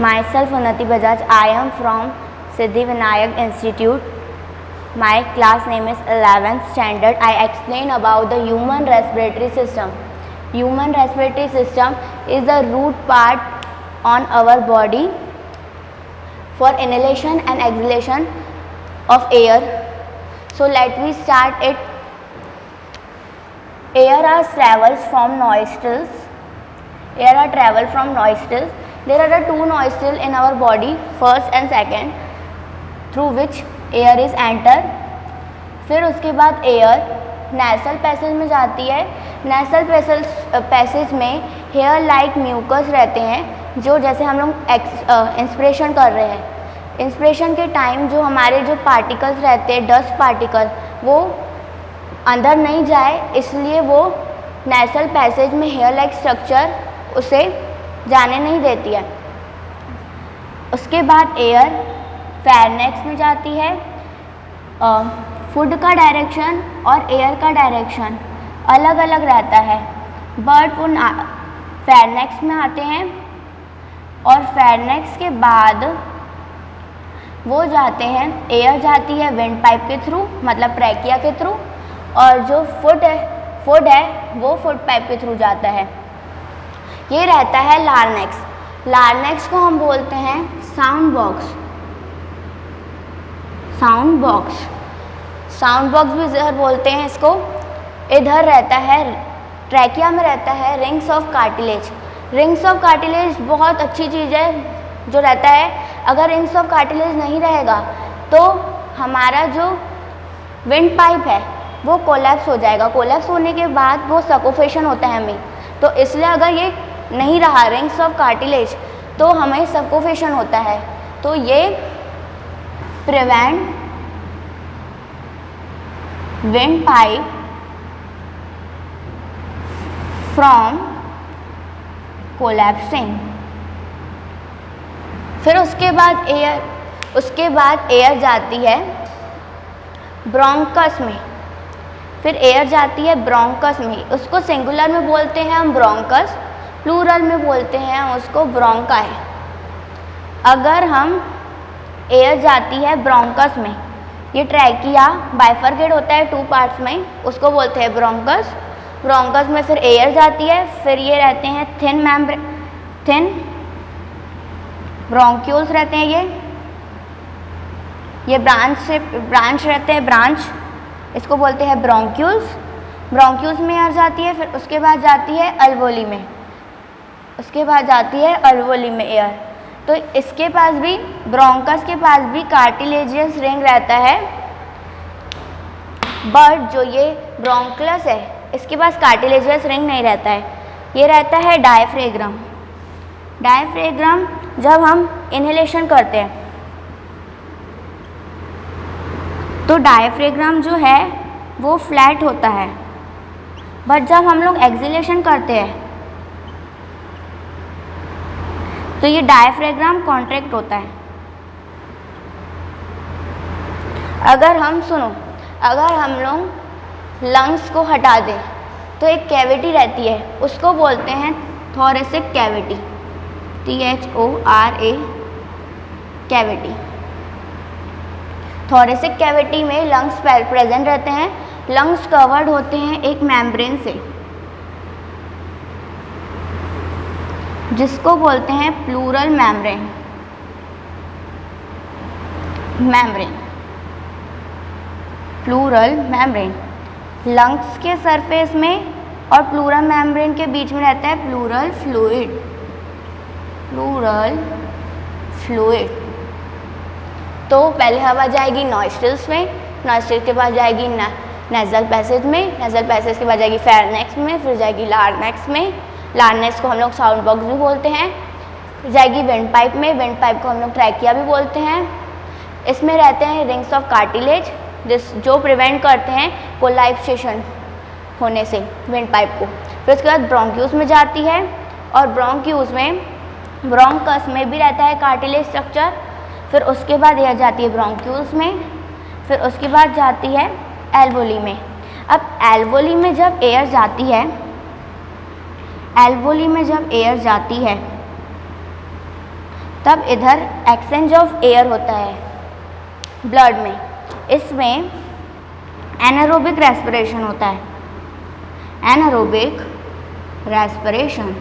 Myself Unnati Bajaj. I am from Siddhi Vinayak Institute. My class name is 11th standard. I explain about the human respiratory system. Human respiratory system is the root part on our body for inhalation and exhalation of air. So let me start it. Air travels from nostrils. Air travel from nostrils. There are the two nostrils in our body, first and second, through which air is enter. फिर उसके बाद air nasal passage में जाती है. Nasal passage में hair like mucus रहते हैं, जो जैसे हम लोग इंस्पिरेशन कर रहे हैं, इंस्पिरेशन के टाइम जो हमारे जो पार्टिकल्स रहते हैं, डस्ट पार्टिकल, वो अंदर नहीं जाए, इसलिए वो नेसल पैसेज में हेयर लाइक स्ट्रक्चर उसे जाने नहीं देती है. उसके बाद एयर फेरनेक्स में जाती है. फूड का डायरेक्शन और एयर का डायरेक्शन अलग अलग रहता है. बर्ड वो फेरनेक्स में आते हैं और फेरनेक्स के बाद वो जाते हैं, एयर जाती है विंड पाइप के थ्रू, मतलब ट्रैकिया के थ्रू, और जो फूड है वो फूड पाइप के थ्रू जाता है. ये रहता है लार्नेक्स. लार्नेक्स को हम बोलते हैं साउंड बॉक्स. साउंड बॉक्स भी इधर बोलते हैं इसको. इधर रहता है, ट्रैकिया में रहता है rings of cartilage. Rings of cartilage बहुत अच्छी चीज़ है जो रहता है. अगर रिंग्स ऑफ कार्टिलेज नहीं रहेगा तो हमारा जो विंड पाइप है वो कोलैप्स हो जाएगा. कोलैप्स होने के बाद वो सफोकेशन होता है हमें. तो इसलिए अगर ये नहीं रहा रिंग्स ऑफ कार्टिलेज तो हमें सफोकेशन होता है. तो ये prevent wind pipe from collapsing. फिर उसके बाद एयर जाती है ब्रोंकस में. फिर एयर जाती है ब्रोंकस में. उसको सिंगुलर में बोलते हैं हम ब्रोंकस, प्लूरल में बोलते हैं उसको ब्रोंकाई. अगर हम एयर जाती है ब्रोंकस में, ये ट्रैकिया बाइफरकेट होता है 2 पार्ट्स में, उसको बोलते हैं ब्रोंकस. ब्रोंकस में फिर एयर जाती है. फिर ये रहते हैं थिन ब्रोंक्यूल्स रहते हैं. ये ब्रांच रहते हैं, ब्रांच, इसको बोलते हैं ब्रोंक्यूल्स. ब्रोंक्यूल्स में एयर जाती है. फिर उसके बाद जाती है अल्वोली में. एयर. तो इसके पास भी, ब्रोंकस के पास भी कार्टिलेजियस रिंग रहता है. बट जो ये ब्रोंकलस है इसके पास कार्टिलेजियस रिंग नहीं रहता है. ये रहता है डायफ्रेग्राम. डायफ्रेग्राम जब हम इनहेलेशन करते हैं तो डायफ्रेग्राम जो है वो फ्लैट होता है. बट जब हम लोग एक्सहेलेशन करते हैं तो ये डायफ्रेग्राम कॉन्ट्रैक्ट होता है. अगर हम लोग लंग्स को हटा दें तो एक कैविटी रहती है, उसको बोलते हैं thoracic cavity. THORA cavity. Thoracic cavity में लंग्स प्रेजेंट रहते हैं. लंग्स कवर्ड होते हैं एक मेम्ब्रेन से, जिसको बोलते हैं pleural membrane. Pleural membrane lungs के सरफेस में और प्लूरल मेम्ब्रेन के बीच में रहता है प्लूरल फ्लूइड. तो पहले हवा जाएगी नॉस्ट्रिल्स में, नॉस्ट्रिल के बाद जाएगी नेजल पैसेज में, नेजल पैसेज के बाद जाएगी फेरनेक्स में, फिर जाएगी लार्नेक्स में. लार्नेक्स को हम लोग साउंड बॉक्स भी बोलते हैं. फिर जाएगी विंड पाइप में. विंड पाइप को हम लोग ट्रैकिया भी बोलते हैं. इसमें रहते हैं रिंग्स ऑफ कार्टिलेज जो प्रिवेंट करते हैं कोलैप्सेशन होने से विंड पाइप को. फिर उसके बाद ब्रोंक्यूल्स में जाती है और ब्रोंकस में भी रहता है कार्टिलेज स्ट्रक्चर. फिर उसके बाद एयर जाती है ब्रोंक्यूल्स में. फिर उसके बाद जाती है एल्वोली में. अब एल्वोली में जब एयर जाती है तब इधर एक्सचेंज ऑफ एयर होता है ब्लड में। इसमें एनारोबिक रेस्पिरेशन होता है, एनारोबिक रेस्पिरेशन।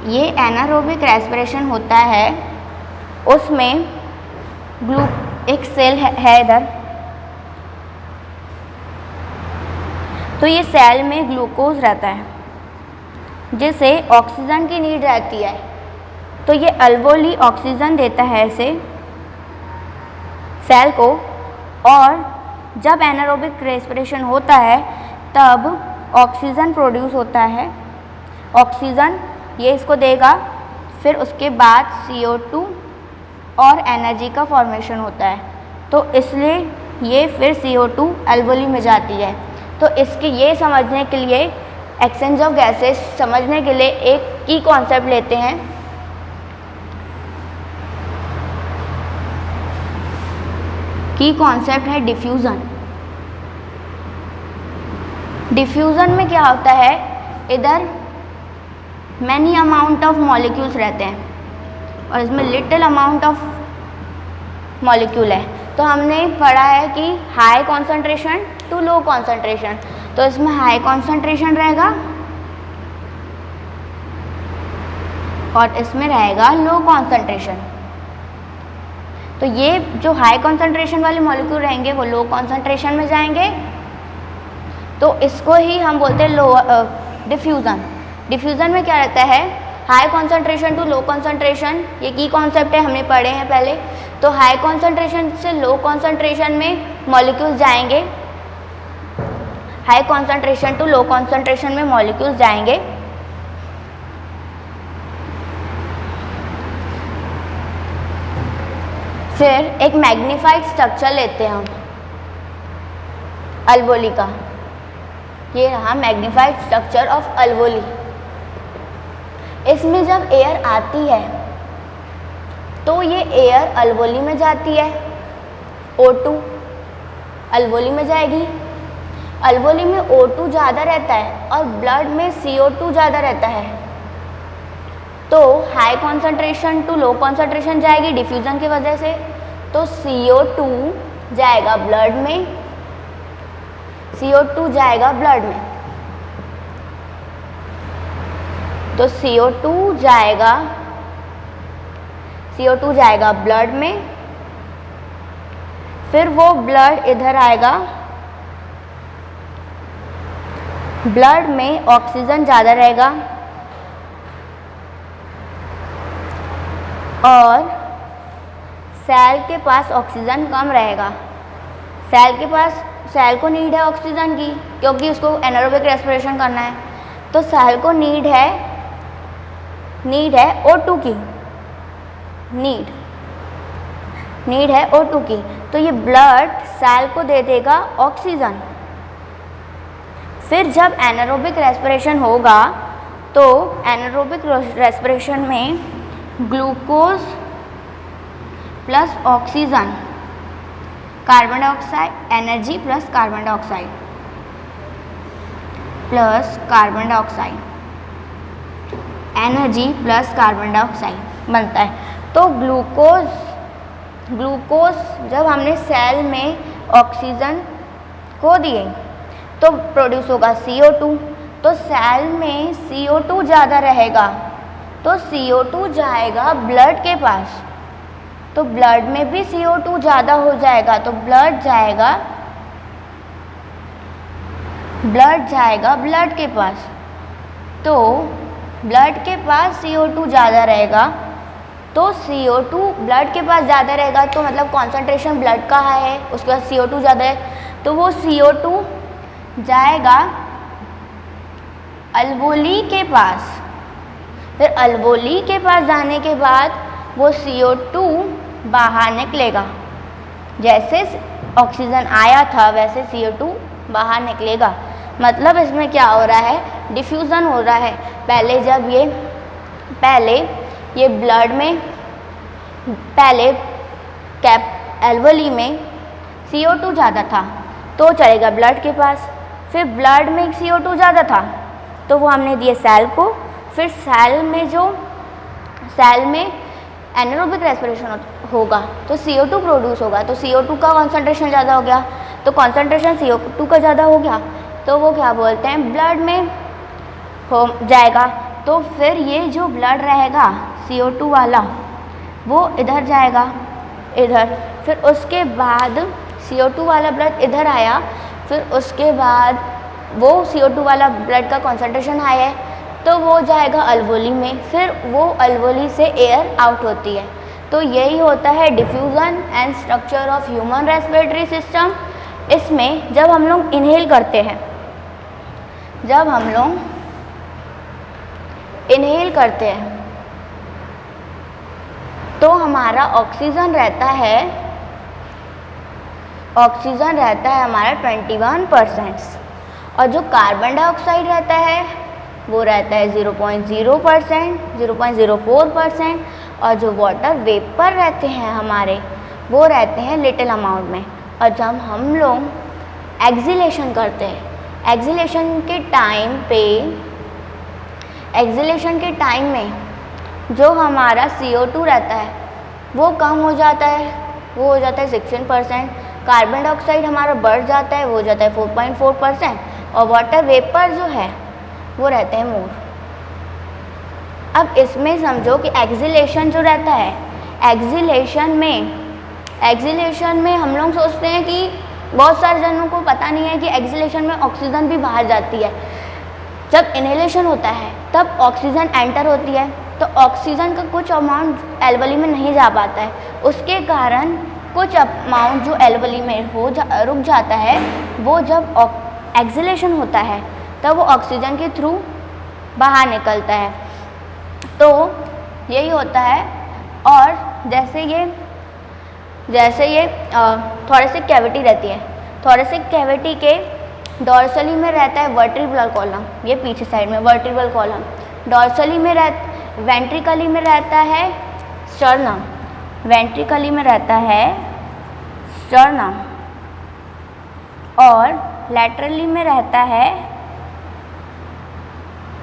ये एनारोबिक रेस्पिरेशन होता है, उसमें एक सेल है इधर, तो ये सेल में ग्लूकोज रहता है जिसे ऑक्सीजन की नीड रहती है, तो ये अल्वोली ऑक्सीजन देता है इसे सेल को। और जब एनारोबिक रेस्पिरेशन होता है तब ऑक्सीजन प्रोड्यूस होता है, ऑक्सीजन ये इसको देगा, फिर उसके बाद CO2 और एनर्जी का फॉर्मेशन होता है, तो इसलिए ये फिर CO2 अल्वोली में जाती है। तो इसके ये समझने के लिए, एक्सचेंज ऑफ गैसेस समझने के लिए एक की कॉन्सेप्ट लेते हैं। की कॉन्सेप्ट है डिफ्यूज़न। डिफ्यूज़न में क्या होता है, इधर मैनी अमाउंट ऑफ मॉलिक्यूल्स रहते हैं और इसमें लिटिल अमाउंट ऑफ मॉलिक्यूल है। तो हमने पढ़ा है कि high concentration to low concentration, तो इसमें हाई कॉन्सेंट्रेशन रहेगा और इसमें रहेगा लो कॉन्सेंट्रेशन। तो ये जो हाई कॉन्सेंट्रेशन वाले मॉलिक्यूल रहेंगे वो लो कॉन्सेंट्रेशन में जाएंगे, तो इसको ही हम बोलते हैं लो डिफ्यूज़न। डिफ्यूज़न में क्या रहता है, high concentration to low concentration, ये की कॉन्सेप्ट है, हमने पढ़े हैं पहले। तो हाई कॉन्सेंट्रेशन से लो कॉन्सेंट्रेशन में मॉलिक्यूल जाएंगे, high concentration to low concentration में मॉलिक्यूल जाएंगे। फिर एक मैग्नीफाइड स्ट्रक्चर लेते हैं हम अल्वोली का, ये रहा मैग्नीफाइड स्ट्रक्चर ऑफ अल्वोली। इसमें जब एयर आती है तो ये एयर अल्वोली में जाती है, O2 अल्वोली में जाएगी। अल्वोली में O2 ज़्यादा रहता है और ब्लड में CO2 ज़्यादा रहता है, तो high concentration to low concentration जाएगी डिफ्यूज़न की वजह से, तो CO2 जाएगा ब्लड में, CO2 जाएगा ब्लड में, तो CO2 जाएगा ब्लड में। फिर वो ब्लड इधर आएगा, ब्लड में ऑक्सीजन ज़्यादा रहेगा और सेल के पास ऑक्सीजन कम रहेगा। सेल को नीड है ऑक्सीजन की, क्योंकि उसको एनारोबिक रेस्पिरेशन करना है, तो सेल को नीड है O2 की, नीड है O2 की, तो ये ब्लड सेल को दे देगा ऑक्सीजन। फिर जब एनारोबिक रेस्पिरेशन होगा तो एनारोबिक रेस्पिरेशन में glucose plus oxygen, carbon dioxide, energy plus carbon dioxide energy plus carbon dioxide बनता है। तो ग्लूकोज जब हमने सेल में ऑक्सीजन को दिए तो प्रोड्यूस होगा CO2, तो सेल में CO2 ज़्यादा रहेगा, तो CO2 जाएगा ब्लड के पास, तो ब्लड में भी CO2 ज़्यादा हो जाएगा, तो ब्लड जाएगा ब्लड के पास, तो ब्लड के पास CO2 ज़्यादा रहेगा, तो CO2 ब्लड के पास ज़्यादा रहेगा, तो मतलब कॉन्सेंट्रेशन ब्लड का है, उसके बाद CO2 ज़्यादा है, तो वो CO2 जाएगा अल्वोली के पास। फिर अल्वोली के पास जाने के बाद वो CO2 बाहर निकलेगा, जैसे ऑक्सीजन आया था वैसे CO2 बाहर निकलेगा। मतलब इसमें क्या हो रहा है, डिफ्यूज़न हो रहा है। पहले ये ब्लड में, पहले अल्वोली में CO2 ज़्यादा था तो चलेगा ब्लड के पास, फिर ब्लड में CO2 ज़्यादा था तो वो हमने दिए सेल को, फिर सेल में एनारोबिक रेस्पिरेशन होगा तो CO2 प्रोड्यूस होगा, तो CO2 का कॉन्सेंट्रेशन ज़्यादा हो गया, तो कॉन्सेंट्रेशन CO2 का ज़्यादा हो गया तो वो क्या बोलते हैं ब्लड में हो जाएगा। तो फिर ये जो ब्लड रहेगा CO2 वाला वो इधर जाएगा, इधर, फिर उसके बाद CO2 वाला ब्लड इधर आया, फिर उसके बाद वो CO2 वाला ब्लड का कॉन्सेंट्रेशन हाई है तो वो जाएगा अल्वोली में, फिर वो अल्वोली से एयर आउट होती है। तो यही होता है diffusion and structure of human respiratory system. इसमें जब हम लोग इनहेल करते हैं, जब हम लोग इनहेल करते हैं तो हमारा ऑक्सीजन रहता है हमारा 21%, और जो कार्बन डाइऑक्साइड रहता है वो रहता है 0.0%, 0.04%, और जो वाटर वेपर रहते हैं हमारे वो रहते हैं लिटिल अमाउंट में। और जब हम लोग एक्सहेलेशन करते हैं, एक्सहेलेशन के टाइम में जो हमारा CO2 रहता है वो कम हो जाता है, वो हो जाता है 16%, कार्बन डाइऑक्साइड हमारा बढ़ जाता है, वो हो जाता है 4.4%, और वाटर वेपर जो है वो रहते हैं मोर। अब इसमें समझो कि एक्सहेलेशन जो रहता है, एक्सहेलेशन में हम लोग सोचते हैं कि बहुत सारे जनों को पता नहीं है कि एक्सहेलेशन में ऑक्सीजन भी बाहर जाती है। जब इनहेलेशन होता है तब ऑक्सीजन एंटर होती है, तो ऑक्सीजन का कुछ अमाउंट एल्वोली में नहीं जा पाता है, उसके कारण कुछ अमाउंट जो एल्वोली में रुक जाता है, वो जब एक्सहेलेशन होता है तब वो ऑक्सीजन के थ्रू बाहर निकलता है। तो यही होता है। और जैसे ये थोरेसिक कैविटी रहती है, थोरेसिक कैविटी के डॉर्सली में रहता है वर्टिब्रल कॉलम, ये पीछे साइड में वर्टिब्रल कॉलम, डॉर्सली में वेंट्रिकली में रहता है स्टर्नम, वेंट्रिकली में रहता है स्टर्नम, और लैटरली में रहता है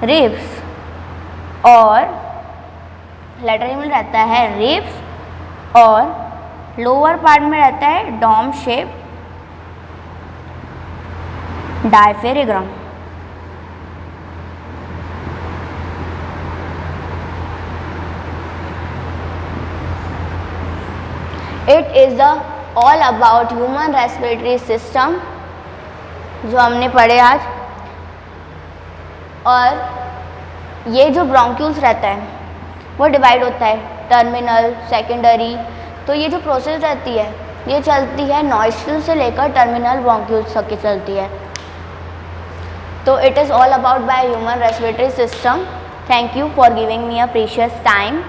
रिब्स, और लोअर पार्ट में रहता है dome shape diaphragm. It is all about human respiratory system जो हमने पढ़े आज। और ये जो ब्रोंक्यूल्स रहता है वो डिवाइड होता है टर्मिनल, सेकेंडरी। तो ये जो प्रोसेस रहती है ये चलती है नॉस्ट्रिल से लेकर टर्मिनल ब्रोंक्यूल्स तक की चलती है। तो it is all about by human respiratory system. Thank you for giving me a precious time.